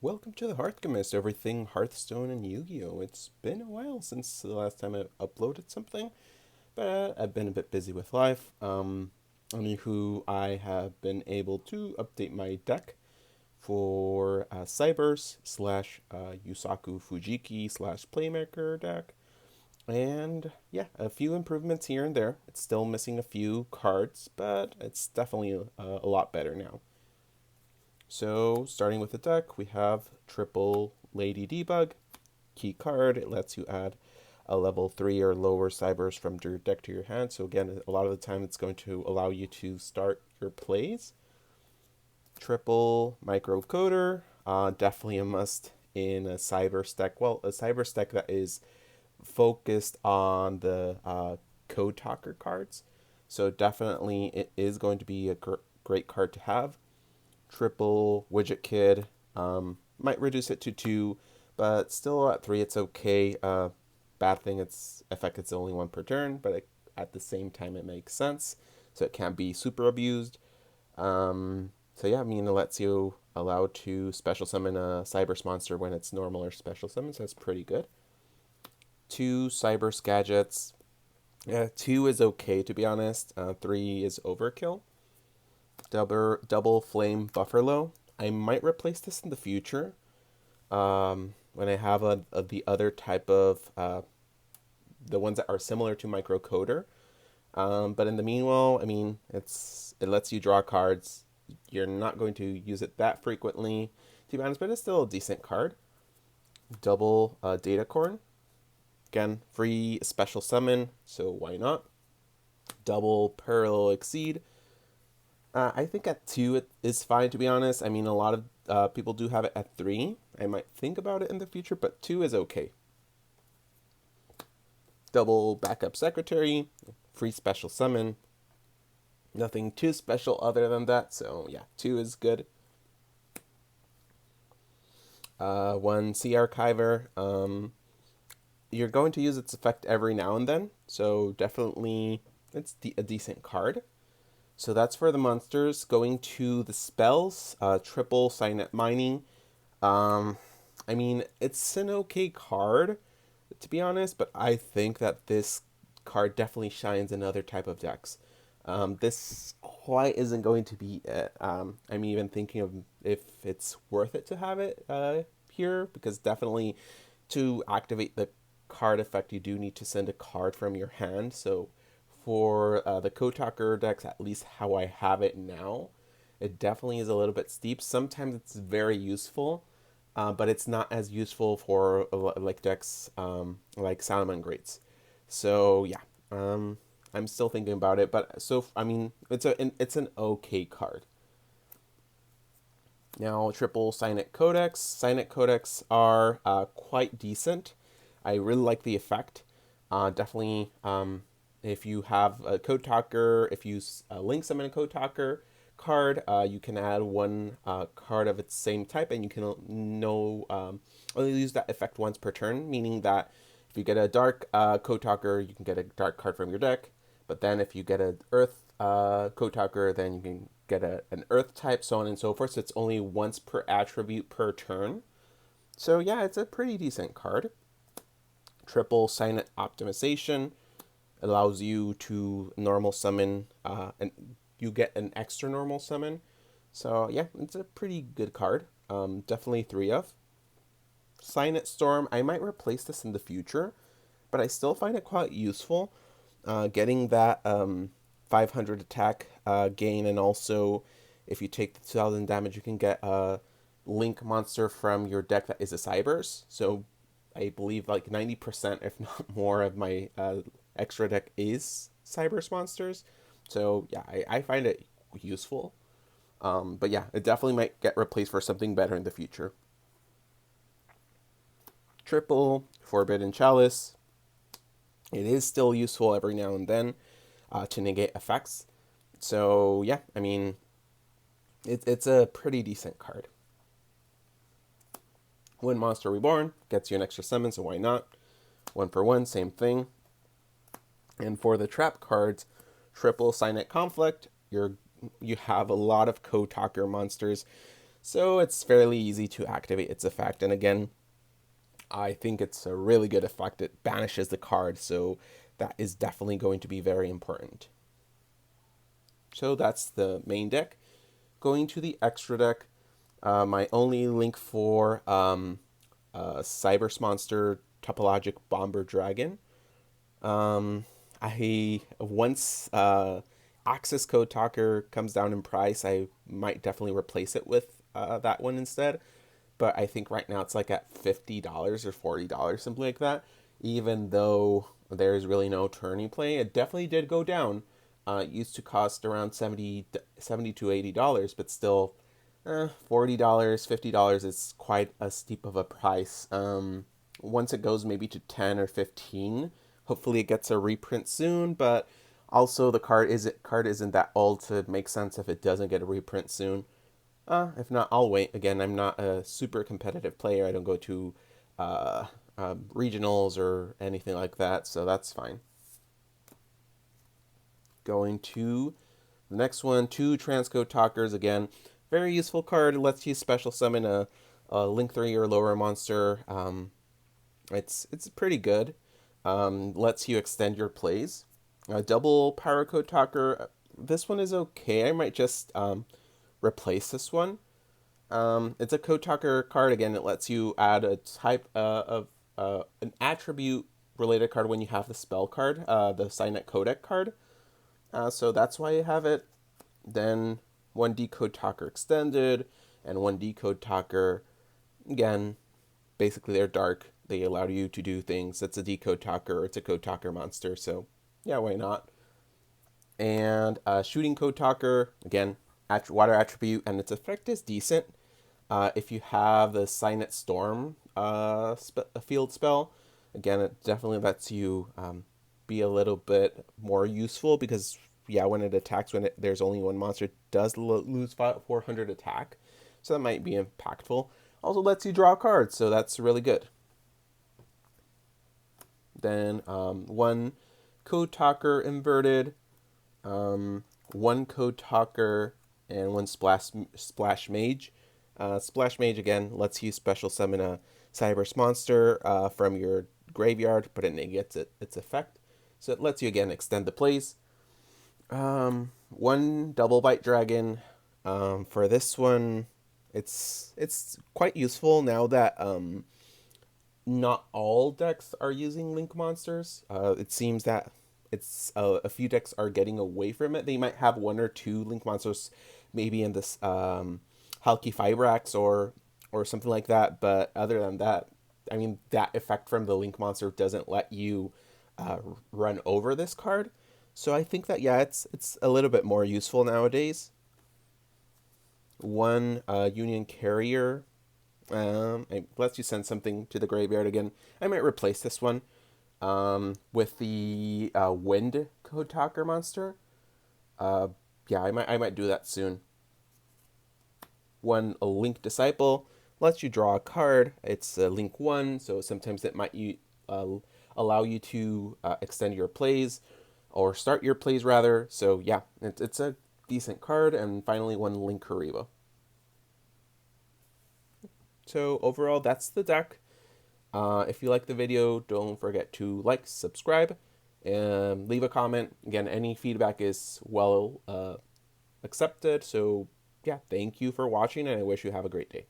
Welcome to the Hearthgamist, everything Hearthstone and Yu-Gi-Oh! It's been a while since the last time I uploaded something, but I've been a bit busy with life. Anywho, I have been able to update my deck for Cybers slash Yusaku Fujiki slash Playmaker deck, and yeah, a few improvements here and there. It's still missing a few cards, but it's definitely a lot better now. So, starting with the deck, we have triple Lady Debug. Key card, it lets you add a level 3 or lower cybers from your deck to your hand. So, again, a lot of the time it's going to allow you to start your plays. Triple Microcoder, definitely a must in a cyber deck. Well, a cyber deck that is focused on the Code Talker cards. So, definitely it is going to be a great card to have. Triple Widget Kid. Might reduce it to 2, but still at 3 it's okay. Bad thing, it's effect it's only 1 per turn, but at the same time it makes sense, so it can't be super abused. So yeah, I mean it lets you allow to special summon a Cybers monster when it's normal or special summon, so that's pretty good. 2 Cybers gadgets. Yeah, 2 is okay to be honest. 3 is overkill. Double Flame Bufferlo. I might replace this in the future when I have the other type of the ones that are similar to Microcoder. But in the meanwhile, I mean, it lets you draw cards. You're not going to use it that frequently, to be honest, but it's still a decent card. Double Data Corn. Again, free special summon, so why not? Double Pearl Exceed. I think at 2 it is fine, to be honest. I mean, a lot of people do have it at 3. I might think about it in the future, but 2 is okay. Double Backup Secretary, free special summon. Nothing too special other than that, so yeah, 2 is good. 1 Sea Archiver. You're going to use its effect every now and then, so definitely it's a decent card. So that's for the monsters. Going to the spells, triple Signet Mining. I mean, it's an okay card, to be honest, but I think that this card definitely shines in other type of decks. This quite isn't going to be it. I'm even thinking of if it's worth it to have it here, because definitely to activate the card effect, you do need to send a card from your hand. So for the Kotaker decks, at least how I have it now, it definitely is a little bit steep. Sometimes it's very useful, but it's not as useful for like decks like Salmon Greats. So yeah, I'm still thinking about it, but so I mean, it's an okay card. Now, triple Signet Codex. Signet Codex are quite decent. I really like the effect. Definitely, if you have a Code Talker, if you link summon a Code Talker card, you can add 1 card of its same type, and you can only use that effect once per turn, meaning that if you get a dark Code Talker, you can get a dark card from your deck. But then if you get an Earth Code Talker, then you can get an Earth type, so on and so forth. So it's only once per attribute per turn. So yeah, it's a pretty decent card. Triple Signet Optimization allows you to normal summon, and you get an extra normal summon. So yeah, it's a pretty good card. Definitely 3 of. Signet Storm, I might replace this in the future, but I still find it quite useful. Getting that 500 attack gain, and also if you take the 2000 damage, you can get a link monster from your deck that is a Cybers. So I believe like 90%, if not more, of my extra deck is Cybers monsters. So yeah, I find it useful. But yeah, it definitely might get replaced for something better in the future. Triple Forbidden Chalice. It is still useful every now and then to negate effects. So yeah, I mean, it's a pretty decent card. When Monster Reborn gets you an extra summon, so why not? 1 for 1, same thing. And for the trap cards, triple Signet Conflict. You have a lot of Code Talker monsters, So it's fairly easy to activate its effect. And again, I think it's a really good effect. It banishes the card, so that is definitely going to be very important. So that's the main deck. Going to the extra deck, my only link for Cyberse Monster Topologic Bomber Dragon. I once Access Code Talker comes down in price, I might definitely replace it with that one instead. But I think right now it's like at $50 or $40, something like that. Even though there's really no tourney play, it definitely did go down. It used to cost around 70 to $80, but still, $40, $50 is quite a steep of a price. Once it goes maybe to 10 or 15, hopefully it gets a reprint soon. But also the card isn't that old to make sense if it doesn't get a reprint soon. If not, I'll wait. Again, I'm not a super competitive player. I don't go to regionals or anything like that, so that's fine. Going to the next one, two Transcode Talkers. Again, very useful card. It lets you special summon a Link 3 or lower monster. It's pretty good. Lets you extend your plays. Double Power Code Talker. This one is okay. I might just replace this one. It's a Code Talker card. Again, it lets you add a type of an attribute related card when you have the spell card, the Signet Codec card. So that's why I have it. Then one Decode Talker Extended and one Decode Talker. Again, basically they're dark. They allow you to do things. It's a Decode Talker. It's a Code Talker monster. So yeah, why not? And Shooting Code Talker. Again, water attribute, and its effect is decent. If you have the Signet Storm field spell, again, it definitely lets you be a little bit more useful because, yeah, when it attacks, there's only one monster, it does lose 400 attack. So that might be impactful. Also lets you draw cards, so that's really good. Then one Code Talker Inverted, one Code Talker, and one Splash Mage. Splash Mage, again, lets you special summon a Cyberse monster from your graveyard, but it negates its effect. So it lets you, again, extend the plays. One Double Bite Dragon. For this one, it's quite useful now that not all decks are using Link monsters. It seems that it's a few decks are getting away from it. They might have one or two Link monsters, maybe in this Halki Fibrax or something like that. But other than that, I mean, that effect from the Link monster doesn't let you run over this card. So I think that, yeah, it's a little bit more useful nowadays. One Union Carrier. It lets you send something to the graveyard again. I might replace this one with the Wind Code Talker monster. Yeah, I might do that soon. One Link Disciple lets you draw a card. It's a Link 1, so sometimes it might allow you to extend your plays or start your plays rather. So yeah, it's a decent card. And finally, one Link Kariba. So overall, that's the deck. If you like the video, don't forget to like, subscribe, and leave a comment. Again, any feedback is well accepted. So yeah, thank you for watching, and I wish you have a great day.